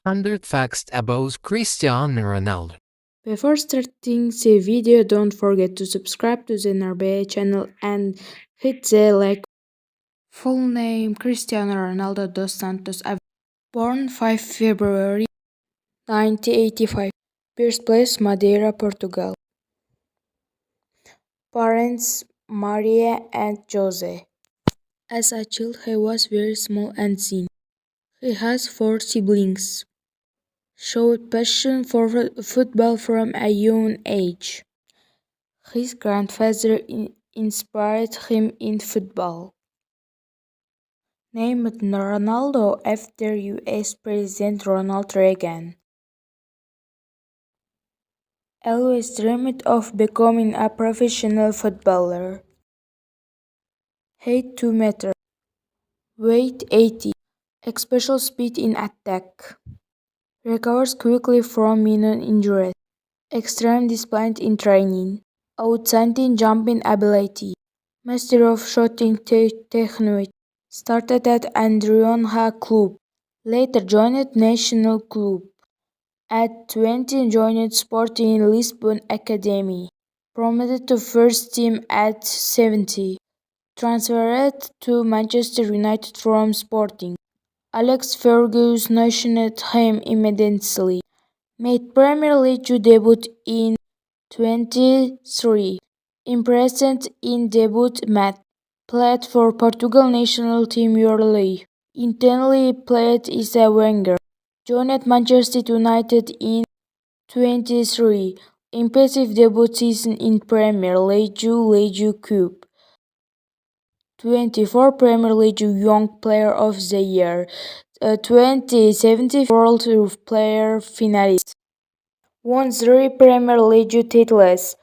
100 facts about Cristiano Ronaldo. Before starting the video, don't forget to subscribe to the Narbe channel and hit the like. Full name Cristiano Ronaldo dos Santos Aveiro. Born 5 February 1985. Birthplace Madeira, Portugal. Parents Maria and Jose. As a child, he was very small and thin. He has 4 siblings. Showed passion for football from a young age. His grandfather inspired him in football. Named Ronaldo after US President Ronald Reagan. Always dreamed of becoming a professional footballer. Height 2 meters. Weight 80. Special speed in attack. Recovers quickly from minor injuries. Extreme discipline in training. Outstanding jumping ability. Master of shooting technique. Started at Andrionha Club. Later joined National Club. At 20 joined Sporting Lisbon Academy. Promoted to first team at 70. Transferred to Manchester United from Sporting. Alex Ferguson nominated him immediately. Made Premier League debut in 23. Imprisoned in debut match. Played for Portugal national team yearly. Intently played as a winger. Joined Manchester United in 23. Impressive debut season in Premier League Cup. 24 Premier League Young Player of the Year. 2017 World Player finalist. Won 3 Premier League titles.